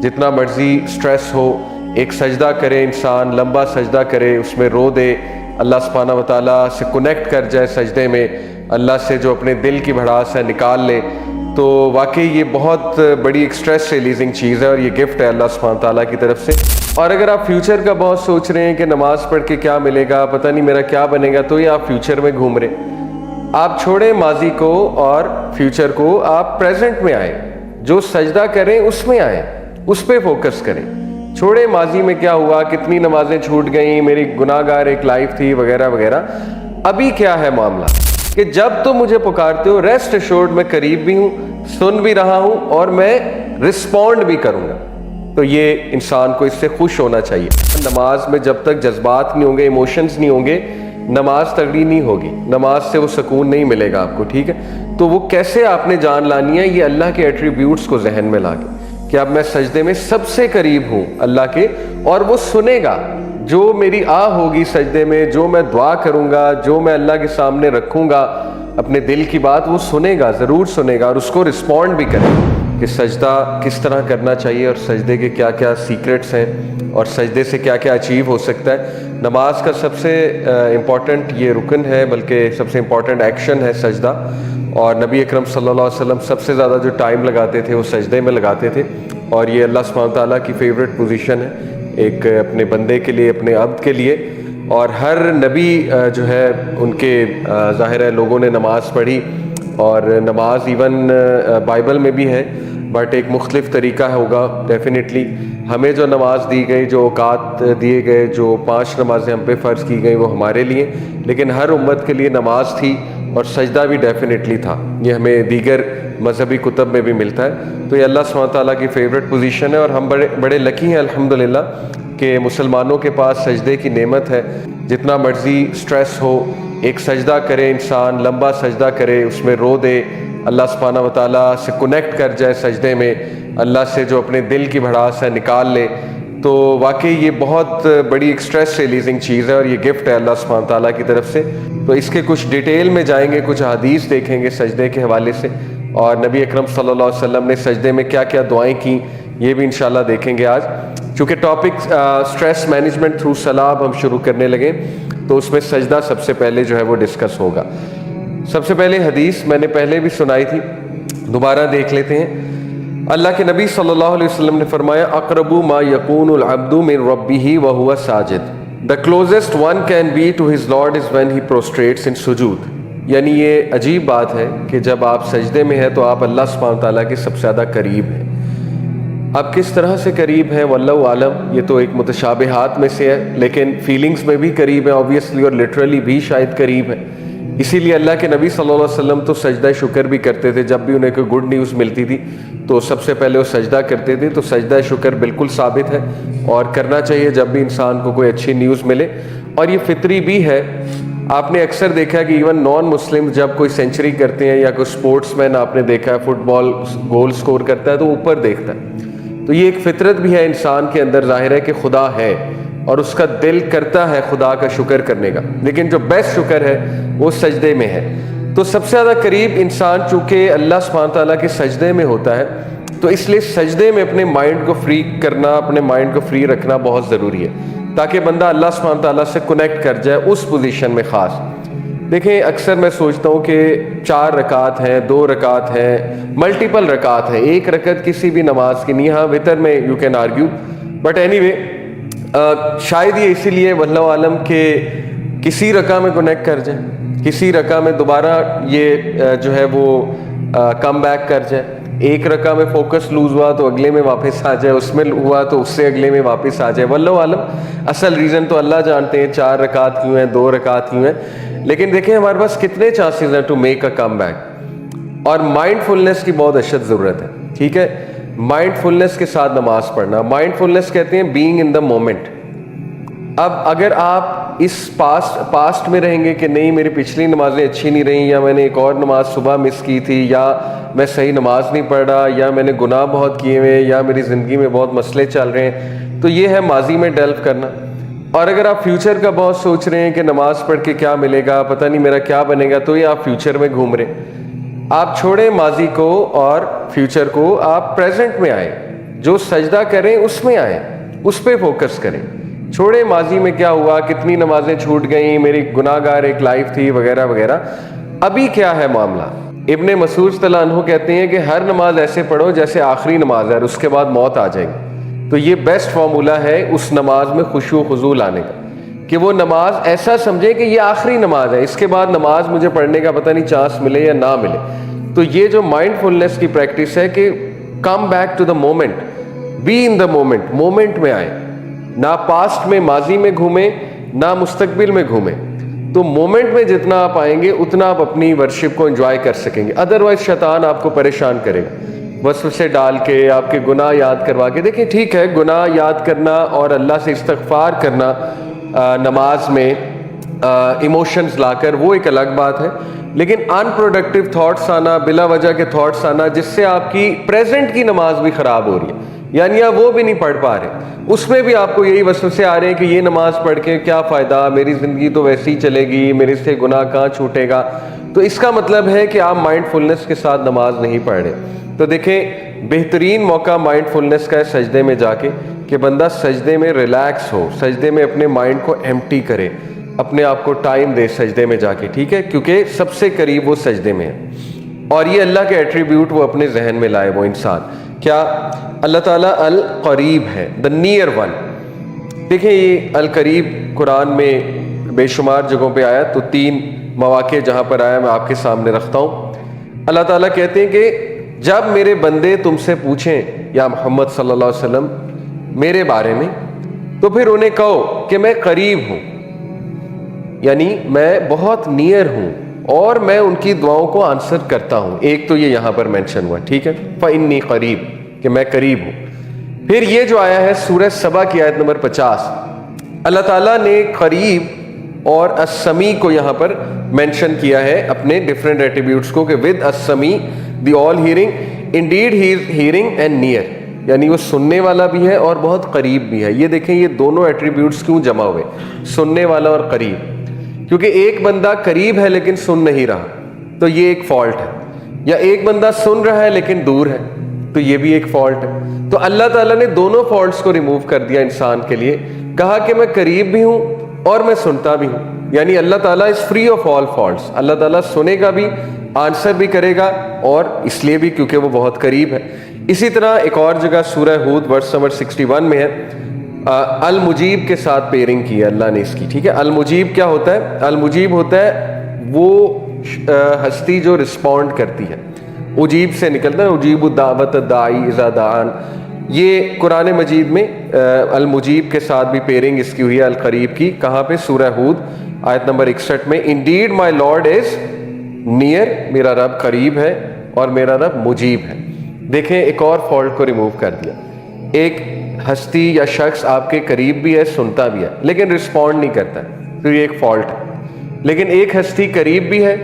जितना मर्जी स्ट्रेस हो, एक सजदा करे इंसान, लंबा सजदा करे, उसमें रो दे, अल्लाह सुब्हानहू व तआला से कनेक्ट कर जाए सजदे में, अल्लाह से जो अपने दिल की भड़ास है निकाल ले, तो वाकई ये बहुत बड़ी एक स्ट्रेस रिलीजिंग चीज़ है और ये गिफ्ट है अल्लाह सुब्हानहू व तआला की तरफ से। और अगर आप फ्यूचर का बहुत सोच रहे हैं कि नमाज़ पढ़ के क्या मिलेगा, पता नहीं मेरा क्या बनेगा, तो ये आप फ्यूचर में घूम रहे। आप छोड़ें माजी को और फ्यूचर को, आप प्रेजेंट में आए, जो सजदा करें उसमें आए, उस पर फोकस करें। छोड़े माजी में क्या हुआ, कितनी नमाजें छूट गई, मेरी गुनाहगार एक लाइफ थी वगैरह वगैरह। अभी क्या है मामला कि जब तुम मुझे पुकारते हो, रेस्ट एश्योर्ड मैं करीब भी हूँ, सुन भी रहा हूँ और मैं रिस्पॉन्ड भी करूँगा। तो ये इंसान को इससे खुश होना चाहिए। नमाज में जब तक जज्बात नहीं होंगे, इमोशंस नहीं होंगे, नमाज तगड़ी नहीं होगी, नमाज से वो सुकून नहीं मिलेगा आपको, ठीक है। तो वो कैसे आपने जान लानी है, ये अल्लाह के एट्रीब्यूट्स को जहन में लाके कि अब मैं सजदे में सबसे करीब हूँ अल्लाह के, और वो सुनेगा जो मेरी होगी सजदे में, जो मैं दुआ करूँगा, जो मैं अल्लाह के सामने रखूँगा अपने दिल की बात, वो सुनेगा, ज़रूर सुनेगा और उसको रिस्पॉन्ड भी करेगा कि सजदा किस तरह करना चाहिए और सजदे के क्या क्या सीक्रेट्स हैं और सजदे से क्या क्या अचीव हो सकता है। नमाज का सबसे इम्पॉर्टेंट ये रुकन है, बल्कि सबसे इम्पॉर्टेंट एक्शन है सजदा, और नबी अकरम सल्लल्लाहु अलैहि वसल्लम सबसे ज़्यादा जो टाइम लगाते थे वो सजदे में लगाते थे। और ये अल्लाह सुब्हानहू व तआला की फ़ेवरेट पोजीशन है एक अपने बंदे के लिए, अपने अब्द के लिए। और हर नबी जो है उनके ज़ाहिर है लोगों ने नमाज़ पढ़ी, और नमाज इवन बाइबल में भी है, बट एक मुख्तलिफ तरीका होगा डेफिनेटली। हमें जो नमाज दी गई, जो औकात दिए गए, जो 5 नमाजें हम पे फ़र्ज़ की गई वो हमारे लिए, लेकिन हर उम्मत के लिए नमाज थी और सजदा भी डेफिनेटली था। ये हमें दीगर मजहबी कुतब में भी मिलता है। तो ये अल्लाह सुब्हानहू व तआला की फ़ेवरेट पोजीशन है और हम बड़े लकी हैं अल्हम्दुलिल्लाह कि मुसलमानों के पास सजदे की नेमत है। जितना मर्जी स्ट्रेस हो, एक सजदा करे इंसान, लंबा सजदा करे, उसमें रो दे, अल्लाह सुब्हानहू व तआला से कनेक्ट कर जाए सजदे में, अल्लाह से जो अपने दिल की भड़ास है निकाल ले, तो वाकई ये बहुत बड़ी एक स्ट्रेस रिलीजिंग चीज़ है और ये गिफ्ट है अल्लाह सुब्हानहू व तआला की तरफ से। तो इसके कुछ डिटेल में जाएंगे, कुछ हदीस देखेंगे सजदे के हवाले से, और नबी अकरम सल्लल्लाहु अलैहि वसल्लम ने सजदे में क्या क्या दुआएं की, ये भी इंशाल्लाह देखेंगे आज। चूँकि टॉपिक स्ट्रेस मैनेजमेंट थ्रू सलाह हम शुरू करने लगे, तो उसमें सजदा सबसे पहले जो है वो डिस्कस होगा। सबसे पहले हदीस मैंने पहले भी सुनाई थी, दोबारा देख लेते हैं। अल्लाह के नबी सल्लल्लाहु अलैहि वसल्लम ने फरमाया, अक़रबु मा यकूनुल अब्दु मिन रब्बिही व हुवा साजिद, the closest one can be to his lord is when he prostrates in सुजूद। यानी ये अजीब बात है कि जब आप सजदे में हैं तो आप अल्लाह सुब्हानहू व तआला के सबसे ज़्यादा करीब हैं। अब किस तरह से करीब हैं वल्लाहु आलम, ये तो एक मुतशाबिहात में से है, लेकिन फीलिंग्स में भी करीब है ऑब्वियसली, और लिटरली भी शायद करीब है। इसीलिए अल्लाह के नबी सल्लल्लाहु अलैहि वसल्लम तो सजदा शुक्र भी करते थे। जब भी उन्हें कोई गुड न्यूज़ मिलती थी तो सबसे पहले वो सजदा करते थे। तो सजदा शुक्र बिल्कुल साबित है और करना चाहिए जब भी इंसान को कोई अच्छी न्यूज़ मिले, और ये फितरी भी है। आपने अक्सर देखा है कि इवन नॉन मुस्लिम जब कोई सेंचुरी करते हैं या कोई स्पोर्ट्समैन आपने देखा है फुटबॉल गोल स्कोर करता है तो ऊपर देखता है। तो ये एक फितरत भी है इंसान के अंदर, जाहिर है कि खुदा है और उसका दिल करता है खुदा का शुक्र करने का, लेकिन जो बेस्ट शुक्र है वो सजदे में है। तो सबसे ज़्यादा करीब इंसान चूँकि अल्लाह सुब्हानहू व तआला के सजदे में होता है, तो इसलिए सजदे में अपने माइंड को फ्री करना, अपने माइंड को फ्री रखना बहुत ज़रूरी है, ताकि बंदा अल्लाह सुब्हानहू व तआला से कनेक्ट कर जाए उस पोजीशन में ख़ास। देखें, अक्सर मैं सोचता हूँ कि 4 रकात हैं, 2 रकात हैं, मल्टीपल रकात है, एक रकत किसी भी नमाज की नहीं। हाँ, वितर में you can argue, but anyway शायद ये इसीलिए वल्लाहु आलम के किसी रका में कनेक्ट कर जाए, किसी रका में दोबारा ये जो है वो कम बैक कर जाए। एक रका में फोकस लूज हुआ तो अगले में वापस आ जाए, उसमें हुआ तो उससे अगले में वापस आ जाए। वल्लाहु आलम असल रीज़न तो अल्लाह जानते हैं 4 रकात क्यों हैं, 2 रकात क्यों हैं। लेकिन देखें हमारे पास कितने चांसेस हैं to make a come back, और माइंडफुलनेस की बहुत अशद ज़रूरत है। ठीक है, माइंडफुलनेस के साथ नमाज पढ़ना, माइंडफुलनेस कहते हैं बीइंग इन द मोमेंट। अब अगर आप इस पास्ट में रहेंगे कि नहीं मेरी पिछली नमाजें अच्छी नहीं रही, या मैंने एक और नमाज सुबह मिस की थी, या मैं सही नमाज नहीं पढ़ रहा, या मैंने गुनाह बहुत किए हुए, या मेरी ज़िंदगी में बहुत मसले चल रहे हैं, तो ये है माजी में डेल्व करना। और अगर आप फ्यूचर का बहुत सोच रहे हैं कि नमाज पढ़ के क्या मिलेगा, पता नहीं मेरा क्या बनेगा, तो ये आप फ्यूचर में घूम रहे। आप छोड़ें माजी को और फ्यूचर को, आप प्रेजेंट में आए, جو سجدہ کریں اس میں آئیں، اس پہ فوکس کریں، چھوڑیں ماضی میں کیا ہوا، کتنی نمازیں چھوٹ گئیں، میری گناہ گار ایک لائف تھی وغیرہ وغیرہ۔ ابھی کیا ہے معاملہ؟ ابن مسعود صلی اللہ عنہ کہتے ہیں کہ ہر نماز ایسے پڑھو جیسے آخری نماز ہے اور اس کے بعد موت آ جائے گی۔ تو یہ بیسٹ فارمولہ ہے اس نماز میں خشوع و خضوع لانے کا، کہ وہ نماز ایسا سمجھے کہ یہ آخری نماز ہے، اس کے بعد نماز مجھے پڑھنے کا پتہ نہیں چانس ملے یا نہ ملے۔ تو یہ جو مائنڈ فلنس کی پریکٹس ہے کہ come back to the moment, be in the moment, moment میں آئے، نہ پاسٹ میں ماضی میں گھومیں نہ مستقبل میں گھومیں۔ تو مومنٹ میں جتنا آپ آئیں گے اتنا آپ اپنی ورشپ کو انجوائے کر سکیں گے، ادروائز شیطان آپ کو پریشان کرے گا وسوسے ڈال کے، آپ کے گناہ یاد کروا کے۔ دیکھیں ٹھیک ہے، گناہ یاد کرنا اور اللہ سے استغفار کرنا نماز میں ایموشنز لا کر، وہ ایک الگ بات ہے، لیکن ان پروڈکٹیو تھاٹس آنا، بلا وجہ کے تھاٹس آنا جس سے آپ کی پریزنٹ کی نماز بھی خراب ہو رہی ہے، یعنی آپ وہ بھی نہیں پڑھ پا رہے، اس میں بھی آپ کو یہی وسوسے آ رہے ہیں کہ یہ نماز پڑھ کے کیا فائدہ، میری زندگی تو ویسے ہی چلے گی، میرے سے گناہ کہاں چھوٹے گا۔ تو اس کا مطلب ہے کہ آپ مائنڈ فلنس کے ساتھ نماز نہیں پڑھ رہے۔ تو دیکھیں بہترین موقع مائنڈ فلنس کا ہے سجدے میں جا کے، کہ بندہ سجدے میں ریلیکس ہو، سجدے میں اپنے مائنڈ کو ایمٹی کرے، اپنے آپ کو ٹائم دے سجدے میں جا کے، ٹھیک ہے، کیونکہ سب سے قریب وہ سجدے میں ہے۔ اور یہ اللہ کے ایٹریبیوٹ وہ اپنے ذہن میں لائے وہ انسان، کیا اللہ تعالیٰ القریب ہے، دا نیئر ون۔ دیکھیں یہ القریب قرآن میں بے شمار جگہوں پہ آیا، تو 3 مواقع جہاں پر آیا میں آپ کے سامنے رکھتا ہوں۔ اللہ تعالیٰ کہتے ہیں کہ جب میرے بندے تم سے پوچھیں یا محمد صلی اللہ علیہ وسلم میرے بارے میں، تو پھر انہیں کہو کہ میں قریب ہوں، یعنی میں بہت نیئر ہوں اور میں ان کی دعاؤں کو آنسر کرتا ہوں۔ ایک تو یہ یہاں پر مینشن ہوا، ٹھیک ہے، فَإِنِّي قریب، کہ میں قریب ہوں۔ پھر یہ جو آیا ہے سورہ سبا کی آیت نمبر 50، اللہ تعالیٰ نے قریب اور السمیع کو یہاں پر مینشن کیا ہے اپنے ڈیفرنٹ ایٹریبیوٹس کو، کہ ود السمیع the all hearing, indeed he is hearing and near, یعنی وہ سننے والا بھی ہے اور بہت قریب بھی ہے۔ یہ دیکھیں یہ دونوں ایٹریبیوٹس کیوں جمع ہوئے، سننے والا اور قریب، کیونکہ ایک بندہ قریب ہے لیکن سن نہیں رہا تو یہ ایک فالٹ ہے، یا ایک بندہ سن رہا ہے لیکن دور ہے تو یہ بھی ایک فالٹ ہے۔ تو اللہ تعالیٰ نے دونوں فالٹس کو ریموو کر دیا انسان کے لیے، کہا کہ میں قریب بھی ہوں اور میں سنتا بھی ہوں، یعنی اللہ تعالیٰ is free of all faults. اللہ تعالیٰ سنے گا بھی، آنسر بھی کرے گا، اور اس لیے بھی کیونکہ وہ بہت قریب ہے۔ اسی طرح ایک اور جگہ سورہ ہود ورس نمبر 61 میں ہے، المجیب کے ساتھ پیئرنگ کی ہے اللہ نے اس کی، ٹھیک ہے۔ المجیب کیا ہوتا ہے؟ المجیب ہوتا ہے وہ ہستی جو رسپونڈ کرتی ہے، اجیب سے نکلتا ہے، اجیب الدعوت الداعی اذا دعان۔ یہ قرآن مجید میں المجیب کے ساتھ بھی پیئرنگ اس کی ہوئی ہے القریب کی، کہاں پہ؟ سورہ ہود آیت نمبر 61 میں، indeed my lord is near, میرا رب قریب ہے اور میرا رب مجیب ہے۔ دیکھیں ایک اور فالٹ کو ریموو کر دیا، ایک ہستی یا شخص آپ کے قریب بھی ہے، سنتا بھی ہے لیکن رسپونڈ نہیں کرتا ہے، تو یہ ایک فالٹ ہے۔ لیکن ایک ہستی قریب بھی ہے،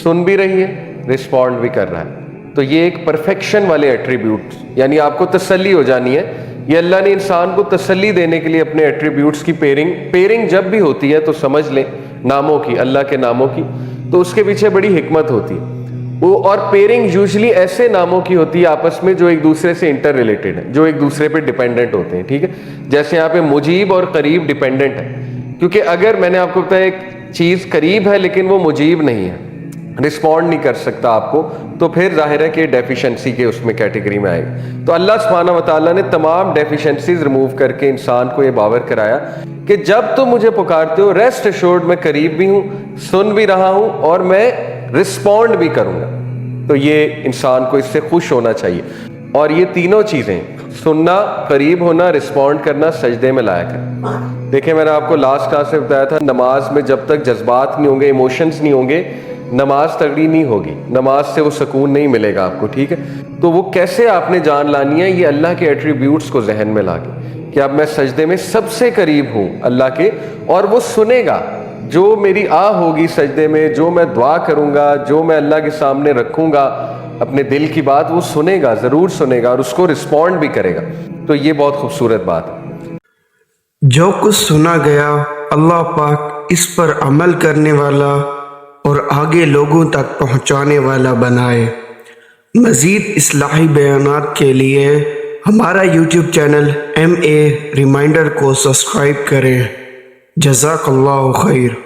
سن بھی رہی ہے، رسپونڈ بھی کر رہا ہے، تو یہ ایک پرفیکشن والے ایٹریبیوٹس، یعنی آپ کو تسلی ہو جانی ہے۔ یہ اللہ نے انسان کو تسلی دینے کے لیے اپنے ایٹریبیوٹس کی پیئرنگ جب بھی ہوتی ہے تو سمجھ لیں ناموں کی، اللہ کے ناموں کی، تو اس کے پیچھے بڑی حکمت ہوتی ہے وہ، اور پیئرنگ یوزلی ایسے ناموں کی ہوتی ہے آپس میں جو ایک دوسرے سے انٹر ریلیٹڈ ہے، جو ایک دوسرے پہ ڈیپینڈنٹ ہوتے ہیں، ٹھیک ہے۔ جیسے یہاں پہ مجیب اور قریب ڈیپینڈنٹ ہے، کیونکہ اگر میں نے آپ کو بتایا ایک چیز قریب ہے لیکن وہ مجیب نہیں ہے، رسپونڈ نہیں کر سکتا آپ کو، تو پھر ظاہر ہے کہ ڈیفیشنسی کے اس میں کیٹیگری میں آئے گا۔ تو اللہ سبحانہ وتعالیٰ نے تمام ڈیفیشنسیز ریموو کر کے انسان کو یہ باور کرایا کہ جب تم مجھے پکارتے ہو، ریسٹ ایشورڈ میں قریب بھی ہوں، سن بھی رہا ہوں اور میں رسپونڈ بھی کروں گا۔ تو یہ انسان کو اس سے خوش ہونا چاہیے، اور یہ تینوں چیزیں، سننا، قریب ہونا، رسپونڈ کرنا، سجدے میں لایا کر۔ دیکھیں میں نے آپ کو لاسٹ کلاس میں بتایا تھا، نماز میں جب تک جذبات نہیں ہوں گے، ایموشنز نہیں ہوں گے، نماز تگڑی نہیں ہوگی، نماز سے وہ سکون نہیں ملے گا آپ کو، ٹھیک ہے۔ تو وہ کیسے آپ نے جان لانی ہے؟ یہ اللہ کے ایٹریبیوٹس کو ذہن میں لا کے، کہ اب میں سجدے میں سب سے قریب ہوں اللہ کے، اور وہ سنے گا جو میری ہوگی سجدے میں، جو میں دعا کروں گا، جو میں اللہ کے سامنے رکھوں گا اپنے دل کی بات، وہ سنے گا، ضرور سنے گا، اور اس کو رسپونڈ بھی کرے گا۔ تو یہ بہت خوبصورت بات ہے۔ جو کچھ سنا گیا اللہ پاک اس پر عمل کرنے والا اور آگے لوگوں تک پہنچانے والا بنائے۔ مزید اصلاحی بیانات کے لیے ہمارا یوٹیوب چینل MA ریمائنڈر کو سبسکرائب کریں۔ جزاک اللہ خیر۔